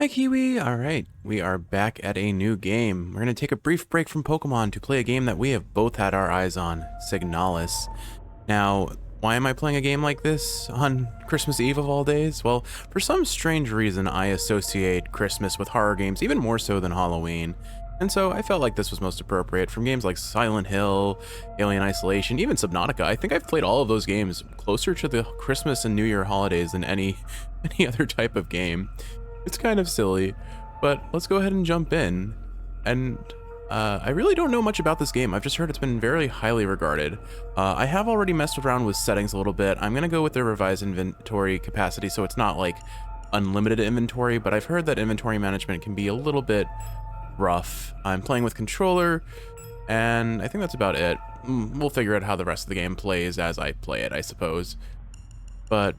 Hi Kiwi! Alright, we are back at a new game. We're going to take a brief break from Pokemon to play a game that we have both had our eyes on, Signalis. Now, why am I playing a game like this on Christmas Eve of all days? Well, for some strange reason I associate Christmas with horror games even more so than Halloween. And so I felt like this was most appropriate. From games like Silent Hill, Alien Isolation, even Subnautica. I think I've played all of those games closer to the Christmas and New Year holidays than any other type of game. It's kind of silly, but let's go ahead and jump in. And I really don't know much about this game. I've just heard it's been very highly regarded. I have already messed around with settings a little bit. I'm going to go with the revised inventory capacity, so it's not like unlimited inventory, but I've heard that inventory management can be a little bit rough. I'm playing with controller, and I think that's about it. We'll figure out how the rest of the game plays as I play it, I suppose. But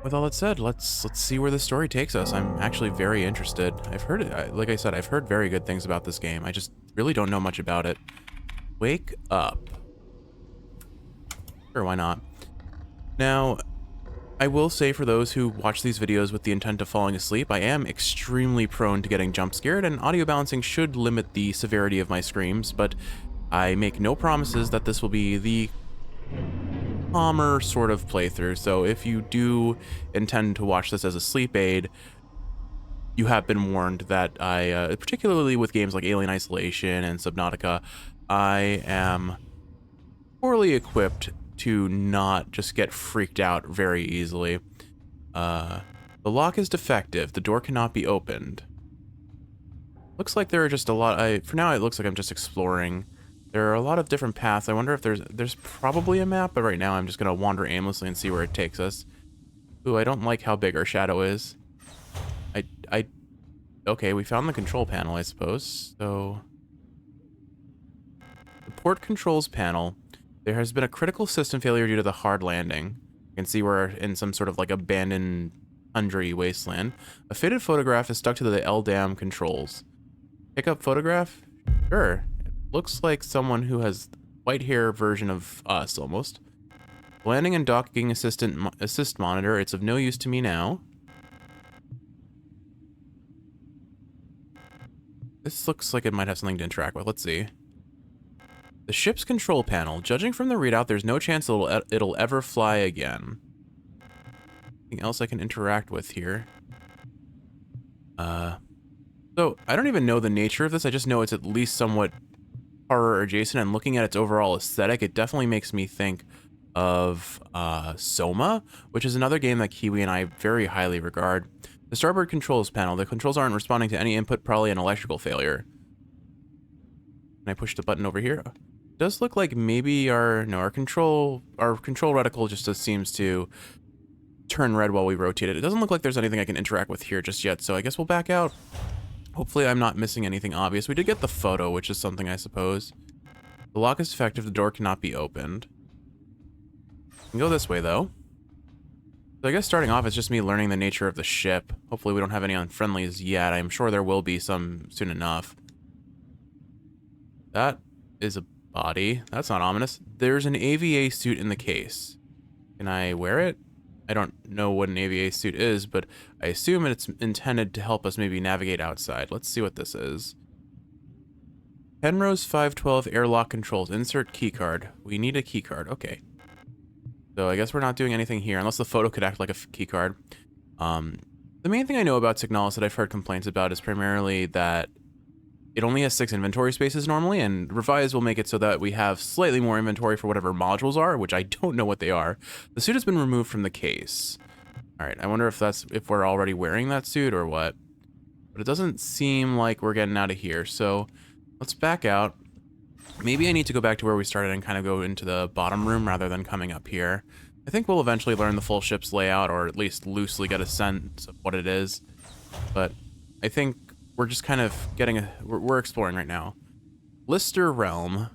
with all that said, let's see where the story takes us. I'm actually very interested. I've heard it, like I said, I've heard very good things about this game. I just really don't know much about it. Wake up. Sure, why not? Now, I will say for those who watch these videos with the intent of falling asleep, I am extremely prone to getting jump scared, and audio balancing should limit the severity of my screams, but I make no promises that this will be the calmer sort of playthrough. So if you do intend to watch this as a sleep aid, you have been warned that I, particularly with games like Alien Isolation and Subnautica, I am poorly equipped to not just get freaked out very easily. The lock is defective. The door cannot be opened. Looks like there are just a lot. For now, it looks like I'm just exploring. There are a lot of different paths. I wonder if there's probably a map, but right now I'm just gonna wander aimlessly and see where it takes us. Ooh, I don't like how big our shadow is. Okay, we found the control panel, I suppose. So, the port controls panel. There has been a critical system failure due to the hard landing. You can see we're in some sort of like abandoned tundra wasteland. A faded photograph is stuck to the LDAM controls. Pick up photograph? Sure. Looks like someone who has white hair version of us, almost. Landing and docking assist monitor. It's of no use to me now. This looks like it might have something to interact with. Let's see. The ship's control panel. Judging from the readout, there's no chance it'll ever fly again. Anything else I can interact with here? So I don't even know the nature of this. I just know it's at least somewhat horror adjacent, and looking at its overall aesthetic, it definitely makes me think of Soma, which is another game that Kiwi and I very highly regard. The starboard controls panel. The controls aren't responding to any input, probably an electrical failure. Can I push the button over here? It does look like maybe our control reticle just seems to turn red while we rotate it. It doesn't look like there's anything I can interact with here just yet, so I guess we'll back out. Hopefully I'm not missing anything obvious. We did get the photo, which is something, I suppose. The lock is defective. The door cannot be opened. We can go this way, though. So I guess starting off, it's just me learning the nature of the ship. Hopefully we don't have any unfriendlies yet. I'm sure there will be some soon enough. That is a body. That's not ominous. There's an AVA suit in the case. Can I wear it? I don't know what an AVA suit is, but I assume it's intended to help us maybe navigate outside. Let's see what this is. Penrose 512 airlock controls. Insert keycard. We need a keycard. Okay. So I guess we're not doing anything here, unless the photo could act like a keycard. The main thing I know about Signalis that I've heard complaints about is primarily that it only has 6 inventory spaces normally, and Revise will make it so that we have slightly more inventory for whatever modules are, which I don't know what they are. The suit has been removed from the case. All right, I wonder if we're already wearing that suit or what. But it doesn't seem like we're getting out of here, so let's back out. Maybe I need to go back to where we started and kind of go into the bottom room rather than coming up here. I think we'll eventually learn the full ship's layout, or at least loosely get a sense of what it is. But I think we're just kind of we're exploring right now. Lister Realm.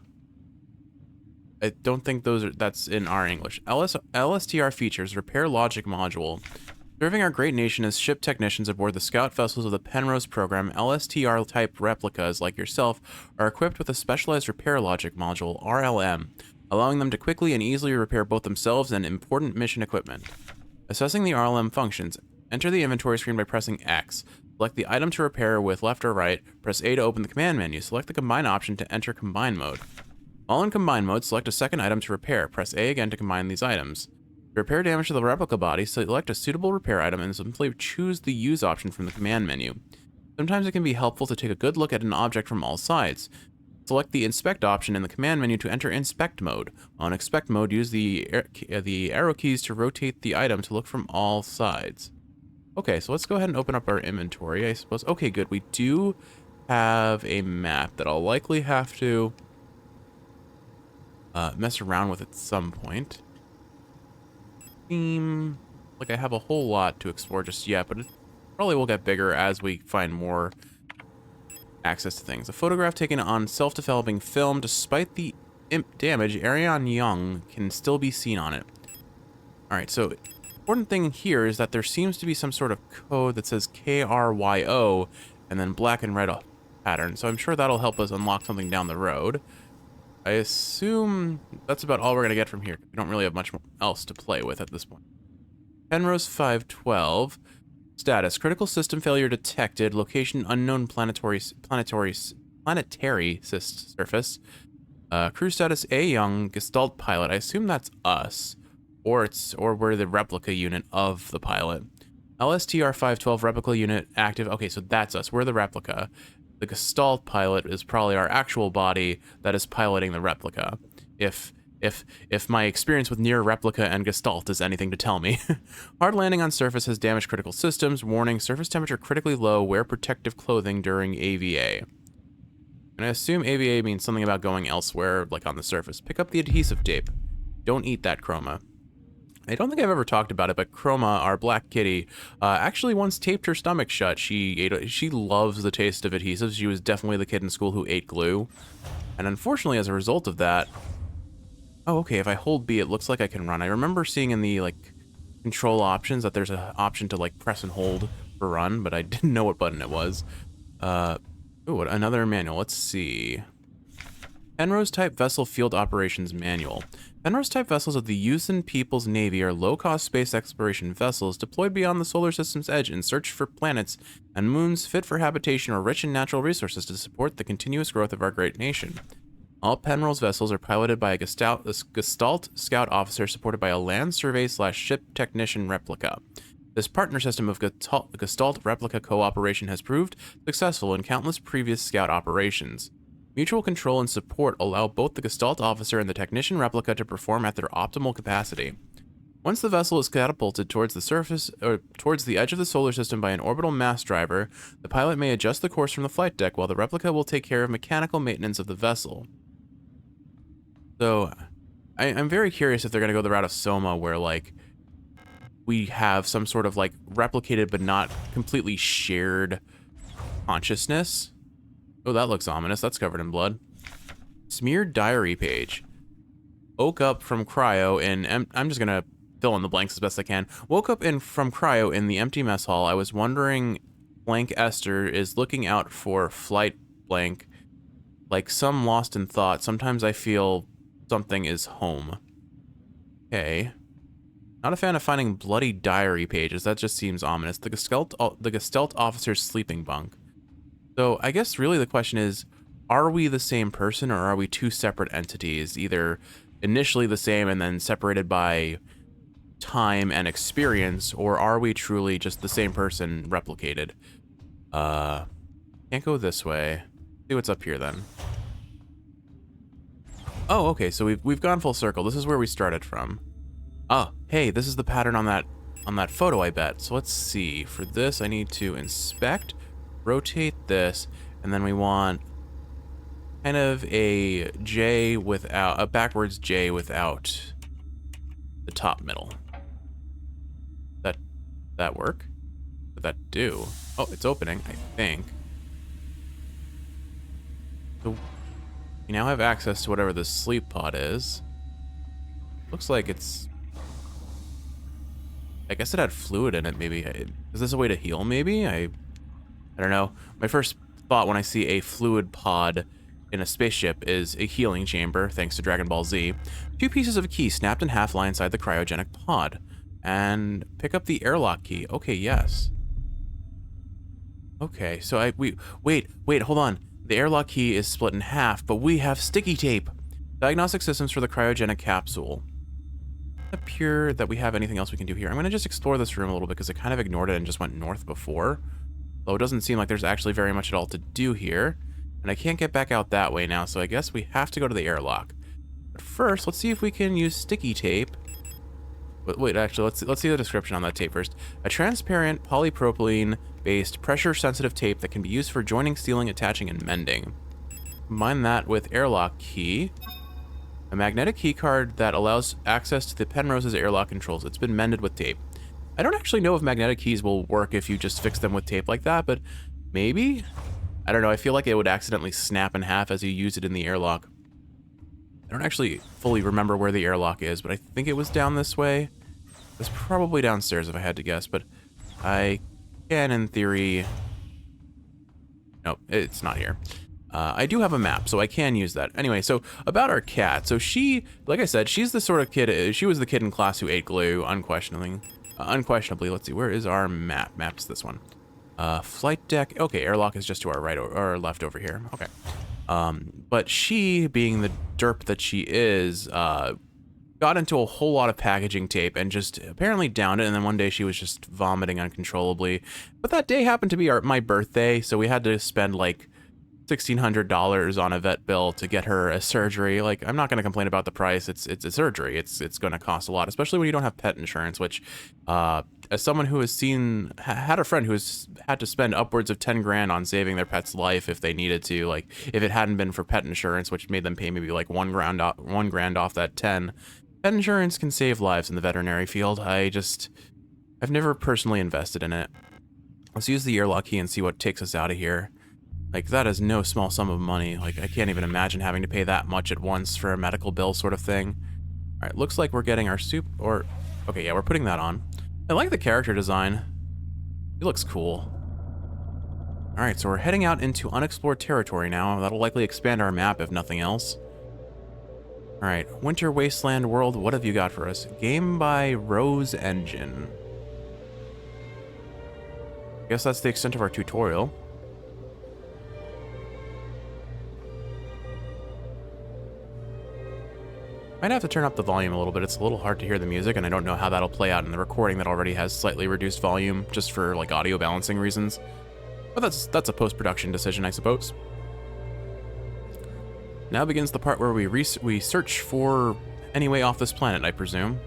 I don't think that's in our English. LSTR features repair logic module. Serving our great nation as ship technicians aboard the scout vessels of the Penrose program, LSTR type replicas like yourself are equipped with a specialized repair logic module, RLM, allowing them to quickly and easily repair both themselves and important mission equipment. Assessing the RLM functions, Enter the inventory screen by pressing X. Select the item to repair with left or right. Press A to open the command menu. Select the combine option to enter combine mode. While in combine mode, select a second item to repair. Press A again to combine these items. To repair damage to the replica body, select a suitable repair item and simply choose the use option from the command menu. Sometimes it can be helpful to take a good look at an object from all sides. Select the inspect option in the command menu to enter inspect mode. On inspect mode, use the arrow keys to rotate the item to look from all sides. Okay, so let's go ahead and open up our inventory, I suppose. Okay, good. We do have a map that I'll likely have to mess around with at some point. Seem like I have a whole lot to explore just yet, but it probably will get bigger as we find more access to things. A photograph taken on self-developing film. Despite the imp damage, Ariane Young can still be seen on it. Alright, so important thing here is that there seems to be some sort of code that says KRYO and then black and red pattern. So I'm sure that'll help us unlock something down the road. I assume that's about all we're going to get from here. We don't really have much else to play with at this point. Penrose 512. Status. Critical system failure detected. Location unknown planetary surface. Crew status A Young. Gestalt pilot. I assume that's us. Or we're the replica unit of the pilot. LSTR 512 replica unit active. Okay, so that's us. We're the replica. The Gestalt pilot is probably our actual body that is piloting the replica. If my experience with near replica and Gestalt is anything to tell me. Hard landing on surface has damaged critical systems. Warning, surface temperature critically low. Wear protective clothing during AVA. And I assume AVA means something about going elsewhere, like on the surface. Pick up the adhesive tape. Don't eat that, Chroma. I don't think I've ever talked about it, but Chroma, our black kitty, actually once taped her stomach shut. She loves the taste of adhesives. She was definitely the kid in school who ate glue. And unfortunately, as a result of that... Oh, okay, if I hold B, it looks like I can run. I remember seeing in the, like, control options that there's an option to, like, press and hold for run, but I didn't know what button it was. Ooh, another manual. Let's see. Penrose-type Vessel Field Operations Manual. Penrose-type vessels of the Usan People's Navy are low-cost space exploration vessels deployed beyond the solar system's edge in search for planets and moons fit for habitation or rich in natural resources to support the continuous growth of our great nation. All Penrose vessels are piloted by a Gestalt scout officer supported by a land survey/ship technician replica. This partner system of Gestalt replica cooperation has proved successful in countless previous scout operations. Mutual control and support allow both the Gestalt officer and the technician replica to perform at their optimal capacity. Once the vessel is catapulted towards the surface or towards the edge of the solar system by an orbital mass driver, the pilot may adjust the course from the flight deck while the replica will take care of mechanical maintenance of the vessel. So, I'm very curious if they're going to go the route of Soma, where, like, we have some sort of, like, replicated but not completely shared consciousness. Oh, that looks ominous. That's covered in blood. Smeared diary page. Woke up from cryo in... I'm just going to fill in the blanks as best I can. Woke up from cryo in the empty mess hall. I was wondering, blank Esther is looking out for flight blank. Like some lost in thought. Sometimes I feel something is home. Okay. Not a fan of finding bloody diary pages. That just seems ominous. The Gestalt officer's sleeping bunk. So I guess really the question is, are we the same person or are we two separate entities? Either initially the same and then separated by time and experience, or are we truly just the same person replicated? Can't go this way. See what's up here then. Oh, okay, so we've gone full circle. This is where we started from. Oh, hey, this is the pattern on that photo, I bet. So let's see. For this, I need to inspect, rotate this, and then we want kind of a J without, a backwards J without the top middle. That work? What did that do? Oh, it's opening, I think. So we now have access to whatever this sleep pod is. Looks like it's... I guess it had fluid in it, maybe. Is this a way to heal, maybe? I don't know. My first thought when I see a fluid pod in a spaceship is a healing chamber, thanks to Dragon Ball Z. 2 pieces of a key snapped in half lie inside the cryogenic pod. and pick up the airlock key. Okay, yes. Okay, so wait, hold on. The airlock key is split in half, but we have sticky tape. Diagnostic systems for the cryogenic capsule. Appear that we have anything else we can do here. I'm gonna just explore this room a little bit because I kind of ignored it and just went north before. Though it doesn't seem like there's actually very much at all to do here. And I can't get back out that way now, so I guess we have to go to the airlock. But first, let's see if we can use sticky tape. But wait, actually, let's see the description on that tape first. A transparent polypropylene-based pressure-sensitive tape that can be used for joining, sealing, attaching, and mending. Combine that with airlock key. A magnetic key card that allows access to the Penrose's airlock controls. It's been mended with tape. I don't actually know if magnetic keys will work if you just fix them with tape like that, but maybe? I don't know, I feel like it would accidentally snap in half as you use it in the airlock. I don't actually fully remember where the airlock is, but I think it was down this way. It's probably downstairs if I had to guess, but I can, in theory... Nope, it's not here. I do have a map, so I can use that. Anyway, so about our cat. So she, like I said, she's the sort of kid, she was the kid in class who ate glue, unquestionably. Let's see, where is our map? Map's this one. Flight deck. Okay, airlock is just to our right or left over here. Okay. But she, being the derp that she is, got into a whole lot of packaging tape and just apparently downed it, and then one day she was just vomiting uncontrollably. But that day happened to be my birthday, so we had to spend like $1,600 on a vet bill to get her a surgery. Like, I'm not going to complain about the price. It's a surgery. It's going to cost a lot, especially when you don't have pet insurance, which, as someone who has had a friend who has had to spend upwards of 10 grand on saving their pet's life if they needed to, like, if it hadn't been for pet insurance, which made them pay maybe like $1 grand off that 10. Pet insurance can save lives in the veterinary field. I've never personally invested in it. Let's use the airlock key and see what takes us out of here. Like, that is no small sum of money. Like, I can't even imagine having to pay that much at once for a medical bill sort of thing. All right, looks like we're getting our okay, yeah, we're putting that on. I like the character design. He looks cool. All right, so we're heading out into unexplored territory now. That'll likely expand our map, if nothing else. All right, Winter Wasteland World, what have you got for us? Game by Rose Engine. Guess that's the extent of our tutorial. Might have to turn up the volume a little bit. It's a little hard to hear the music, and I don't know how that'll play out in the recording that already has slightly reduced volume, just for like audio balancing reasons. But that's a post-production decision, I suppose. Now begins the part where we search for any way off this planet, I presume.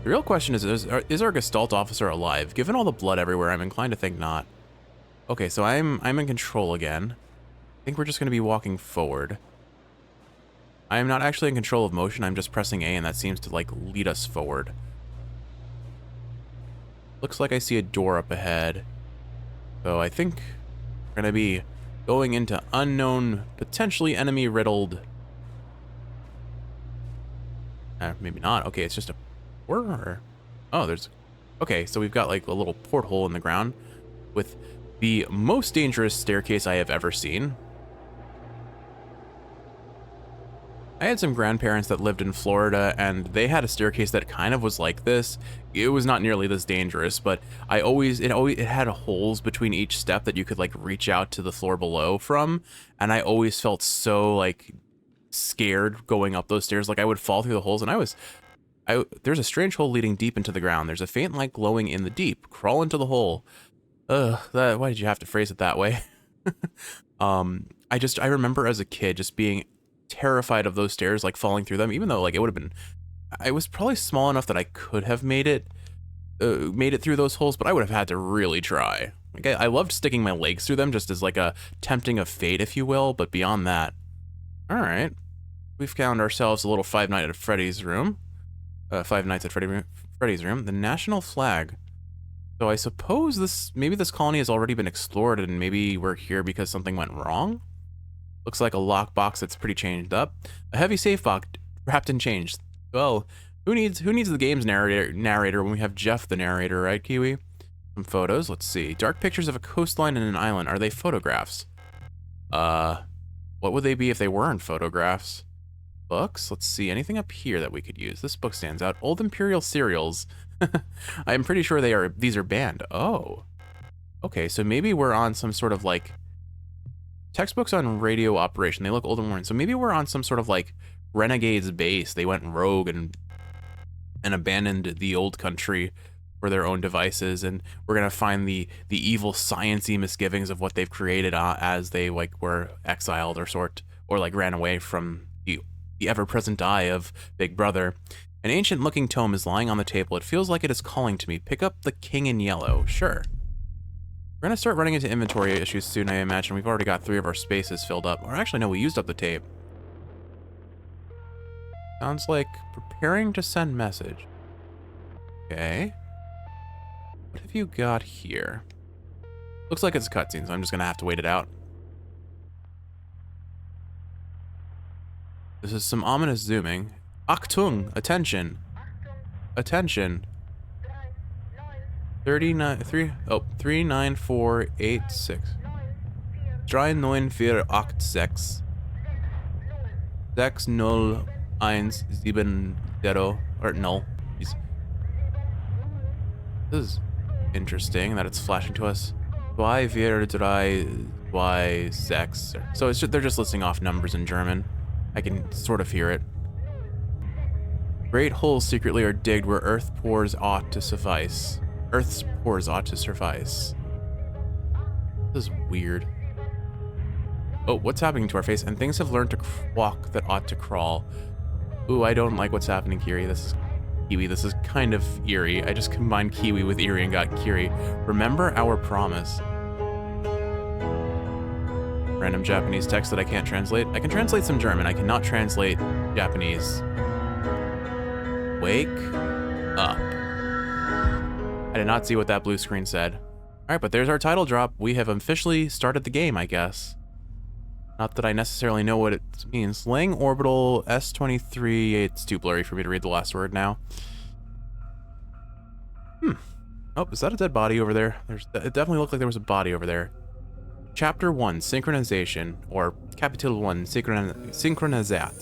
The real question is our Gestalt officer alive? Given all the blood everywhere, I'm inclined to think not. Okay, so I'm in control again. I think we're just going to be walking forward. I am not actually in control of motion, I'm just pressing A, and that seems to, like, lead us forward. Looks like I see a door up ahead. So I think we're gonna be going into unknown, potentially enemy-riddled... maybe not. Okay, it's just a... Oh, there's... Okay, so we've got, like, a little porthole in the ground with the most dangerous staircase I have ever seen. I had some grandparents that lived in Florida, and they had a staircase that kind of was like this. It was not nearly this dangerous, but it had holes between each step that you could like reach out to the floor below from, and I always felt so like scared going up those stairs. Like I would fall through the holes, and there's a strange hole leading deep into the ground. There's a faint light glowing in the deep. Crawl into the hole. Why did you have to phrase it that way? I remember as a kid just being terrified of those stairs, like falling through them, even though like it would have been, I was probably small enough that I could have made it through those holes, but I would have had to really try. Like I loved sticking my legs through them just as like a tempting of fate, if you will, but beyond that. All right, we've found ourselves a little Five Nights at Freddy's room. Freddy's room, the national flag. So I suppose maybe this colony has already been explored, and maybe we're here because something went wrong. Looks like a lockbox that's pretty changed up. A heavy safe box wrapped in chains. Well, who needs the game's narrator when we have Jeff the narrator, right, Kiwi? Some photos. Let's see. Dark pictures of a coastline and an island. Are they photographs? What would they be if they weren't photographs? books. Let's see, anything up here that we could use? This book stands out. Old Imperial Cereals. I'm pretty sure these are banned. Oh. Okay, so maybe we're on some sort of like textbooks on radio operation. They look old and worn. So maybe we're on some sort of like Renegade's base. They went rogue and abandoned the old country for their own devices, and we're gonna find the evil sciencey misgivings of what they've created as they like were exiled or like ran away from the ever-present eye of Big Brother. An ancient-looking tome is lying on the table. It feels like it is calling to me. Pick up The King in Yellow. Sure. We're gonna start running into inventory issues soon, I imagine. We've already got 3 of our spaces filled up. Or actually, no, we used up the tape. Sounds like preparing to send message. Okay. What have you got here? Looks like it's a cutscene, so I'm just gonna have to wait it out. This is some ominous zooming. Achtung! Attention! Attention! 39486. 39486. 60170 or null. Jeez. This is interesting that it's flashing to us. 24326. So they're just listing off numbers in German. I can sort of hear it. Great holes secretly are digged where earth's pores ought to suffice. Earth's pores ought to suffice. This is weird. Oh, what's happening to our face? And things have learned to walk that ought to crawl. Ooh, I don't like what's happening, Kiri. This is Kiwi. This is kind of eerie. I just combined Kiwi with eerie and got Kiri. Remember our promise. Random Japanese text that I can't translate. I can translate some German. I cannot translate Japanese. Wake up. I did not see what that blue screen said. Alright, but there's our title drop. We have officially started the game, I guess. Not that I necessarily know what it means. Lang orbital S23. It's too blurry for me to read the last word now. Oh, is that a dead body over there? It definitely looked like there was a body over there. Chapter 1, Synchronization, or Capital 1, Synchronizat.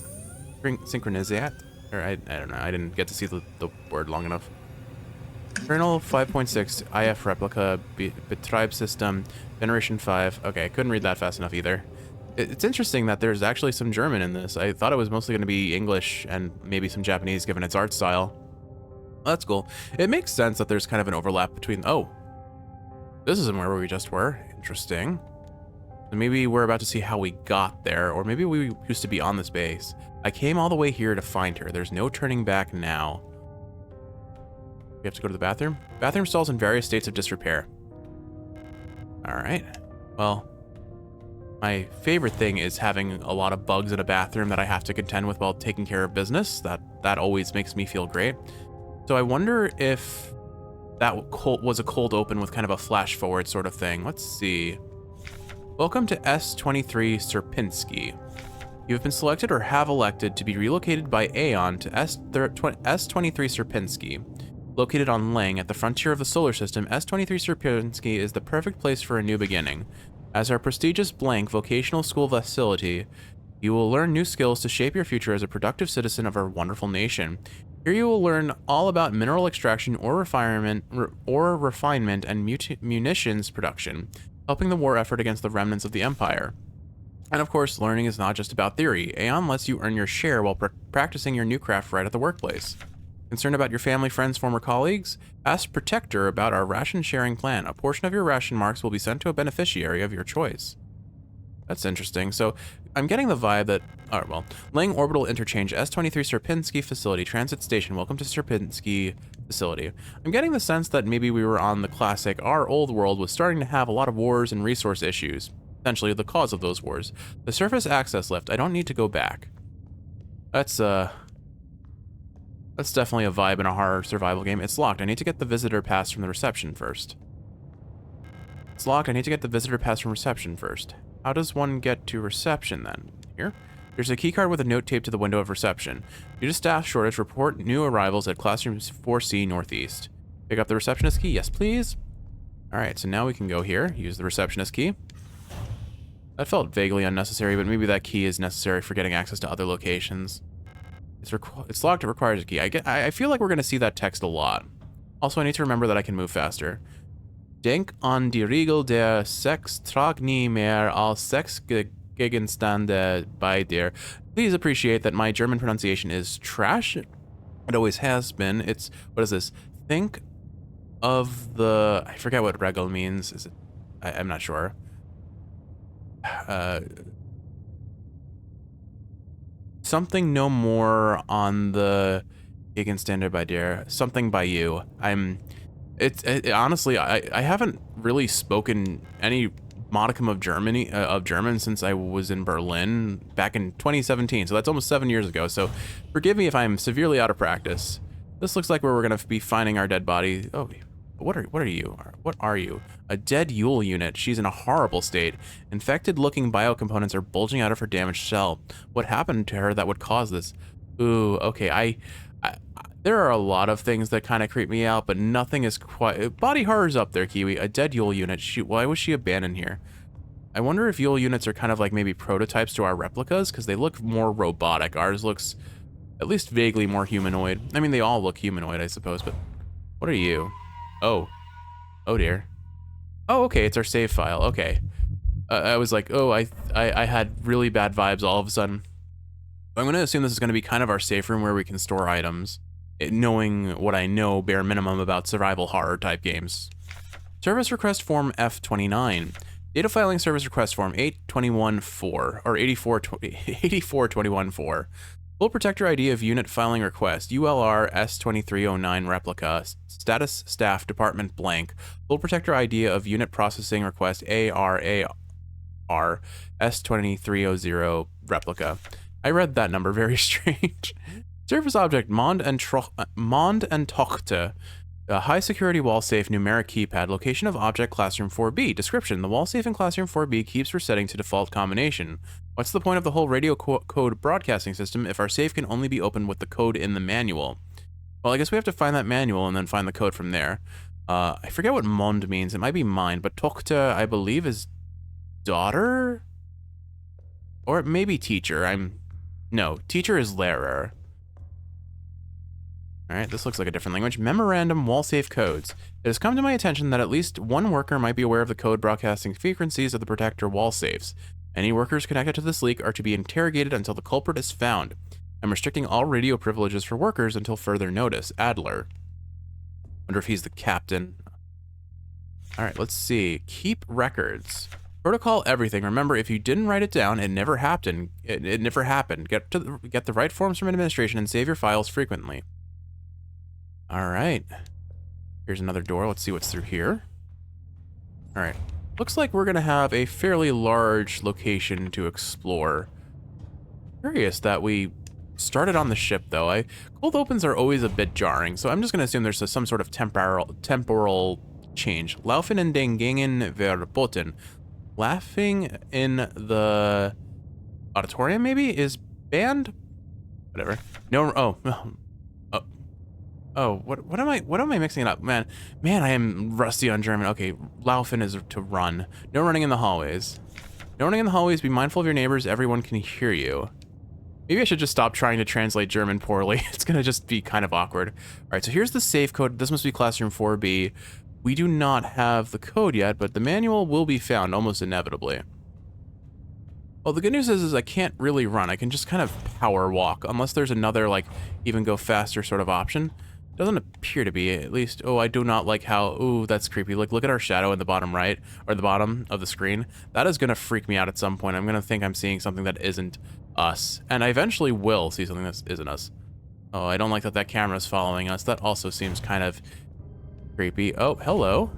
Synchronizat? Or I don't know, I didn't get to see the word long enough. Kernel 5.6, IF replica, Betriebssystem, Generation 5. Okay, I couldn't read that fast enough either. It's interesting that there's actually some German in this. I thought it was mostly going to be English and maybe some Japanese given its art style. Well, that's cool. It makes sense that there's kind of an overlap between... Oh, this isn't where we just were. Interesting. So maybe we're about to see how we got there, or maybe we used to be on this base. I came all the way here to find her. There's no turning back now. We have to go to the bathroom? Bathroom stalls in various states of disrepair. Alright. Well, my favorite thing is having a lot of bugs in a bathroom that I have to contend with while taking care of business. That always makes me feel great. So I wonder if that was a cold open with kind of a flash forward sort of thing. Let's see. Welcome to S23 Sierpinski. You have been selected or have elected to be relocated by Aeon to S23 Sierpinski. Located on Lang at the frontier of the solar system, S23 Sierpinski is the perfect place for a new beginning. As our prestigious blank vocational school facility, you will learn new skills to shape your future as a productive citizen of our wonderful nation. Here you will learn all about mineral extraction or refinement and munitions production, helping the war effort against the remnants of the Empire. And of course, learning is not just about theory. Aeon lets you earn your share while practicing your new craft right at the workplace. Concerned about your family, friends, former colleagues? Ask Protector about our ration sharing plan. A portion of your ration marks will be sent to a beneficiary of your choice. That's interesting. So I'm getting the vibe that, Lang Orbital Interchange, S23 Sierpinski Facility, Transit Station. Welcome to Sierpinski Facility. I'm getting the sense that maybe we were on the classic, our old world was starting to have a lot of wars and resource issues. Essentially the cause of those wars. The surface access lift. I don't need to go back. That's definitely a vibe in a horror survival game. It's locked. I need to get the visitor pass from the reception first. It's locked. I need to get the visitor pass from reception first. How does one get to reception then? Here? There's a keycard with a note taped to the window of reception. Due to staff shortage, report new arrivals at classroom 4C Northeast. Pick up the receptionist key. Yes, please. All right, so now we can go here. Use the receptionist key. That felt vaguely unnecessary, but maybe that key is necessary for getting access to other locations. It's locked. It requires a key. I feel like we're gonna see that text a lot. Also, I need to remember that I can move faster. Denk an die Regel der Sex trag nie mehr als Sex Gegenstände bei dir. Please appreciate that my German pronunciation is trash. It always has been. It's, what is this? Think of the, I forget what Regel means. Is it, I'm not sure. Something no more on the Gegenstände bei dir. Something by you. Honestly, I haven't really spoken any modicum of German since I was in Berlin back in 2017. So that's almost 7 years ago. So forgive me if I'm severely out of practice. This looks like where we're gonna be finding our dead body. Oh, what are you? What are you? A dead Yule unit. She's in a horrible state. Infected-looking biocomponents are bulging out of her damaged shell. What happened to her that would cause this? Ooh, okay. There are a lot of things that kind of creep me out, but nothing is quite... Body horror's up there, Kiwi. A dead Yule unit. Why was she abandoned here? I wonder if Yule units are kind of like maybe prototypes to our replicas, because they look more robotic. Ours looks at least vaguely more humanoid. I mean, they all look humanoid, I suppose, but... What are you? Oh. Oh, dear. Oh, okay, it's our save file. Okay. I was like, oh, I had really bad vibes all of a sudden. I'm going to assume this is going to be kind of our safe room where we can store items. Knowing what I know, bare minimum, about survival horror type games. Service request form F29. Data filing service request form 8214 or 84214. Full protector ID of unit filing request ULR S2309 replica. Status staff department blank. Full protector ID of unit processing request ARAR S2300 replica. I read that number very strange. Service object Mond and Tochte. A high security wall safe numeric keypad. Location of object classroom 4B. Description: the wall safe in classroom 4B keeps resetting to default combination. What's the point of the whole radio code broadcasting system if our safe can only be opened with the code in the manual? Well, I guess we have to find that manual and then find the code from there. I forget what Mond means. It might be mine, but Tochte, I believe, is daughter? Or maybe teacher. No, teacher is Lehrer. Alright, this looks like a different language. Memorandum wall safe codes. It has come to my attention that at least one worker might be aware of the code broadcasting frequencies of the protector wall safes. Any workers connected to this leak are to be interrogated until the culprit is found. I'm restricting all radio privileges for workers until further notice. Adler. Wonder if he's the captain. Alright, let's see. Keep records. Protocol everything. Remember, if you didn't write it down, it never happened. It never happened. Get the right forms from administration and save your files frequently. Alright. Here's another door. Let's see what's through here. Alright. Looks like we're gonna have a fairly large location to explore. Curious that we started on the ship, though. Cold opens are always a bit jarring, so I'm just gonna assume there's some sort of temporal change. Laufen in den Gängen verboten. Laughing in the auditorium, maybe? Is banned? Whatever. No, what am I mixing it up? Man, I am rusty on German. Okay, Laufen is to run. No running in the hallways. No running in the hallways. Be mindful of your neighbors. Everyone can hear you. Maybe I should just stop trying to translate German poorly. It's gonna just be kind of awkward. All right, so here's the safe code. This must be classroom 4B. We do not have the code yet, but the manual will be found almost inevitably. Well, the good news is I can't really run. I can just kind of power walk, unless there's another, like, even go faster sort of option. Doesn't appear to be, at least. Oh, I do not like how, ooh, that's creepy. Like, look at our shadow in the bottom right, or the bottom of the screen. That is gonna freak me out at some point. I'm gonna think I'm seeing something that isn't us. And I eventually will see something that isn't us. Oh, I don't like that camera's following us. That also seems kind of creepy. Oh, hello.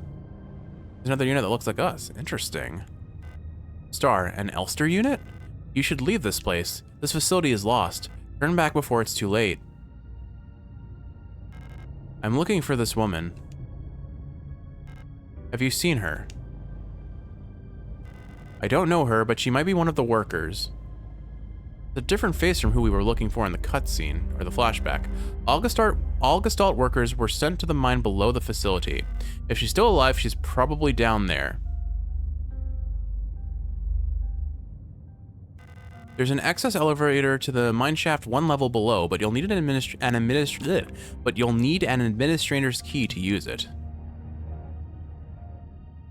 There's another unit that looks like us. Interesting. Star, an Elster unit? You should leave this place. This facility is lost. Turn back before it's too late. I'm looking for this woman. Have you seen her? I don't know her, but she might be one of the workers. It's a different face from who we were looking for in the cutscene, or the flashback. All Gestalt workers were sent to the mine below the facility. If she's still alive, she's probably down there. There's an access elevator to the mine shaft one level below, but you'll need an administrator's key to use it.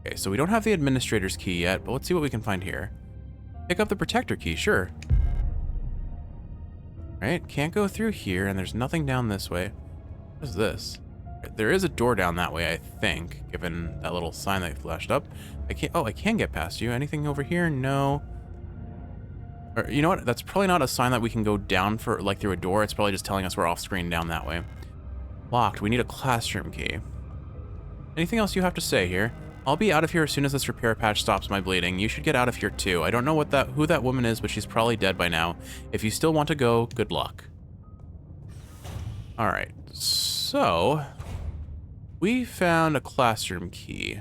Okay, so we don't have the administrator's key yet, but let's see what we can find here. Pick up the protector key, sure. Right, can't go through here, and there's nothing down this way. What is this? There is a door down that way, I think, given that little sign that flashed up. I can't. Oh, I can get past you. Anything over here? No. Or, you know what? That's probably not a sign that we can go down for, like, through a door. It's probably just telling us we're off screen down that way. Locked. We need a classroom key. Anything else you have to say here? I'll be out of here as soon as this repair patch stops my bleeding. You should get out of here too. I don't know who that woman is, but she's probably dead by now. If you still want to go, good luck. All right. So we found a classroom key.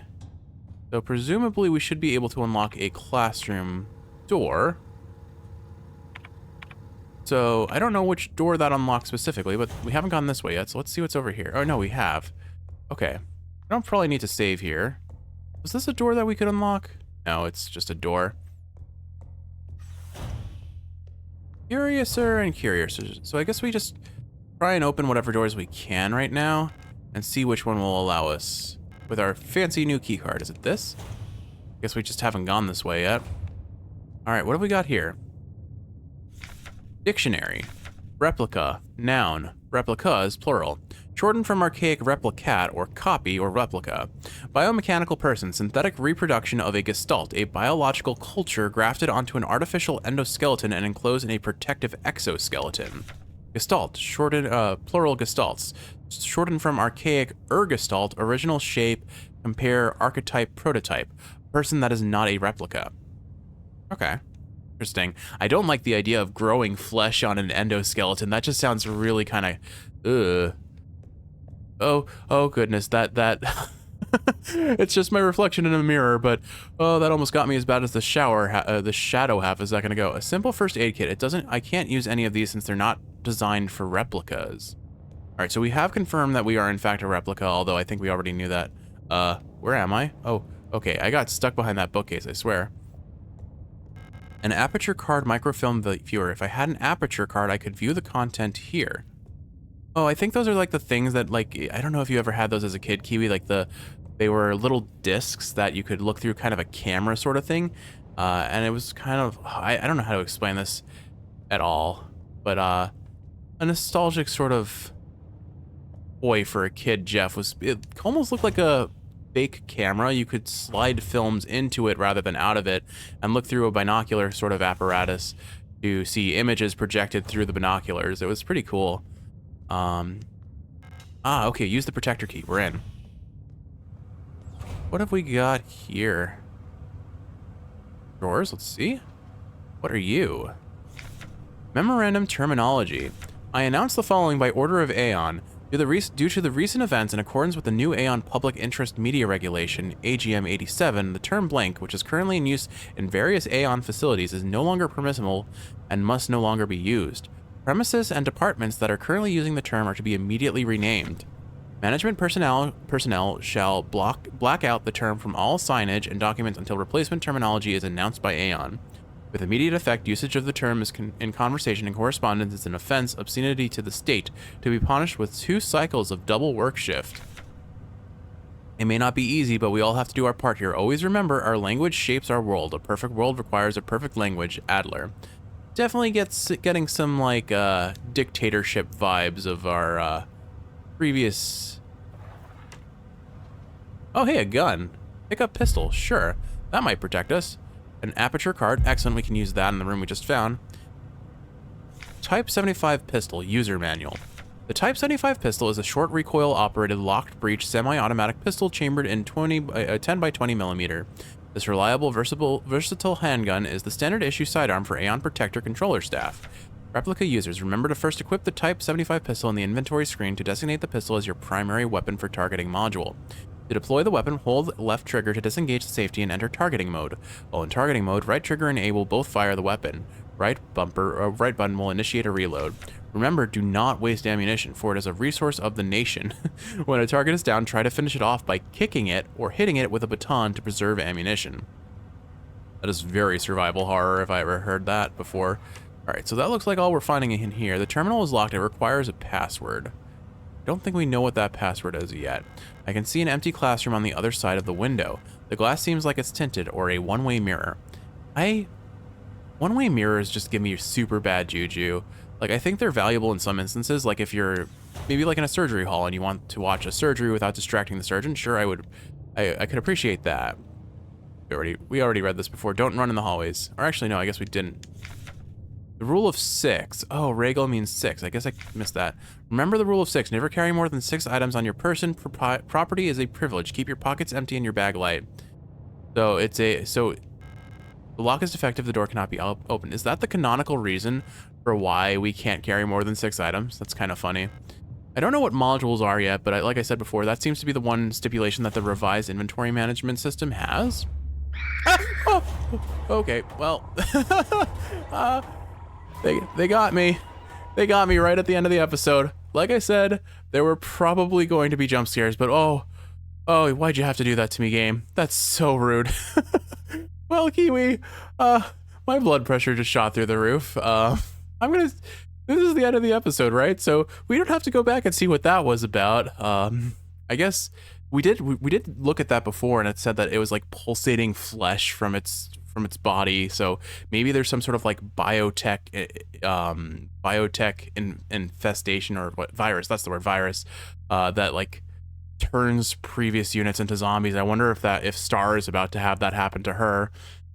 So presumably we should be able to unlock a classroom door. So I don't know which door that unlocks specifically, but we haven't gone this way yet. So let's see what's over here. Oh, no, we have. Okay. I don't probably need to save here. Was this a door that we could unlock? No, it's just a door. Curiouser and curiouser. So I guess we just try and open whatever doors we can right now and see which one will allow us with our fancy new key card. Is it this? Guess we just haven't gone this way yet. All right, what have we got here? Dictionary. Replica. Noun. Replicas, plural. Shortened from archaic replicat or copy or replica. Biomechanical person, synthetic reproduction of a gestalt, a biological culture grafted onto an artificial endoskeleton and enclosed in a protective exoskeleton. Gestalt, shortened, plural gestalts. Shortened from archaic gestalt, original shape, compare archetype, prototype. Person that is not a replica. Okay. Interesting. I don't like the idea of growing flesh on an endoskeleton. That just sounds really kind of, Oh goodness, that it's just my reflection in a mirror, but oh, that almost got me as bad as the shadow half. Is that gonna go? A simple first aid kit. I can't use any of these since they're not designed for replicas. All right, so we have confirmed that we are in fact a replica, although I think we already knew that. Where am I? Oh, okay, I got stuck behind that bookcase, I swear. An aperture card microfilm viewer. If I had an aperture card, I could view the content here. Oh, I think those are like the things that, like, I don't know if you ever had those as a kid, Kiwi, like they were little discs that you could look through, kind of a camera sort of thing. And it was kind of, I don't know how to explain this at all, but a nostalgic sort of toy for a kid, Jeff, it almost looked like a fake camera. You could slide films into it rather than out of it and look through a binocular sort of apparatus to see images projected through the binoculars. It was pretty cool. Okay, use the protector key. We're in. What have we got here? Drawers, let's see. What are you? Memorandum terminology. I announce the following by order of Aeon. Due to the recent events in accordance with the new Aeon Public Interest Media Regulation, AGM 87, the term blank, which is currently in use in various Aeon facilities, is no longer permissible and must no longer be used. Premises and departments that are currently using the term are to be immediately renamed. Management personnel shall black out the term from all signage and documents until replacement terminology is announced by Aeon. With immediate effect, usage of the term in conversation and correspondence is an offense, obscenity to the state, to be punished with 2 cycles of double work shift. It may not be easy, but we all have to do our part here. Always remember, our language shapes our world. A perfect world requires a perfect language. Adler. Definitely getting some, like, dictatorship vibes of our previous... Oh, hey, a gun. Pick up pistol. Sure. That might protect us. An aperture card. Excellent, we can use that in the room we just found. Type 75 pistol. User manual. The Type 75 pistol is a short recoil-operated, locked-breech, semi-automatic pistol chambered in 10 by 20 millimeter. This reliable, versatile handgun is the standard issue sidearm for Aeon Protector controller staff. Replica users, remember to first equip the Type 75 pistol in the inventory screen to designate the pistol as your primary weapon for targeting module. To deploy the weapon, hold left trigger to disengage the safety and enter targeting mode. While in targeting mode, right trigger and A will both fire the weapon. Right button will initiate a reload. Remember, do not waste ammunition, for it is a resource of the nation. When a target is down, try to finish it off by kicking it or hitting it with a baton to preserve ammunition. That is very survival horror if I ever heard that before. All right, so that looks like all we're finding in here. The terminal is locked. It requires a password. Don't think we know what that password is yet. I can see an empty classroom on the other side of the window. The glass seems like it's tinted or a one-way mirror. One-way mirrors just give me super bad juju. Like, I think they're valuable in some instances, like if you're maybe like in a surgery hall and you want to watch a surgery without distracting the surgeon. Sure, I could appreciate that. We already read this before. Don't run in the hallways. Or actually, no, I guess we didn't. The rule of 6. Oh, regal means 6. I guess I missed that. Remember the rule of 6. Never carry more than 6 items on your person. Property is a privilege. Keep your pockets empty and your bag light. So the lock is defective. The door cannot be opened. Is that the canonical reason for why we can't carry more than 6 items? That's kind of funny. I don't know what modules are yet, but like I said before, that seems to be the one stipulation that the revised inventory management system has. Oh, okay, well, they got me. They got me right at the end of the episode. Like I said, there were probably going to be jump scares, but oh, why'd you have to do that to me, game? That's so rude. Well, Kiwi, my blood pressure just shot through the roof. This is the end of the episode, right? So we don't have to go back and see what that was about. I guess we did look at that before, and it said that it was like pulsating flesh from its body. So maybe there's some sort of like biotech infestation, or what, virus. That's the word, virus. That like turns previous units into zombies. I wonder if Star is about to have that happen to her.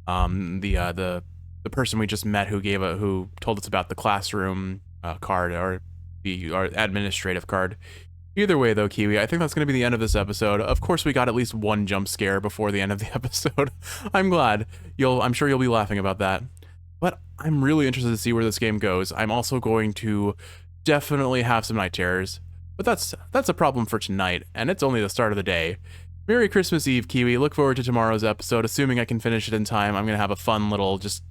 The person we just met who told us about the classroom card, or the administrative card. Either way, though, Kiwi, I think that's going to be the end of this episode. Of course, we got at least one jump scare before the end of the episode. I'm glad. I'm sure you'll be laughing about that. But I'm really interested to see where this game goes. I'm also going to definitely have some night terrors. But that's a problem for tonight, and it's only the start of the day. Merry Christmas Eve, Kiwi. Look forward to tomorrow's episode. Assuming I can finish it in time, I'm going to have a fun little just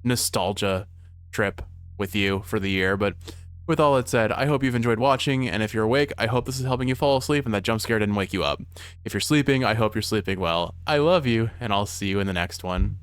nostalgia trip with you for the year. But with all that said, I hope you've enjoyed watching, and if you're awake, I hope this is helping you fall asleep and that jump scare didn't wake you up. If you're sleeping, I hope you're sleeping well. I love you, and I'll see you in the next one.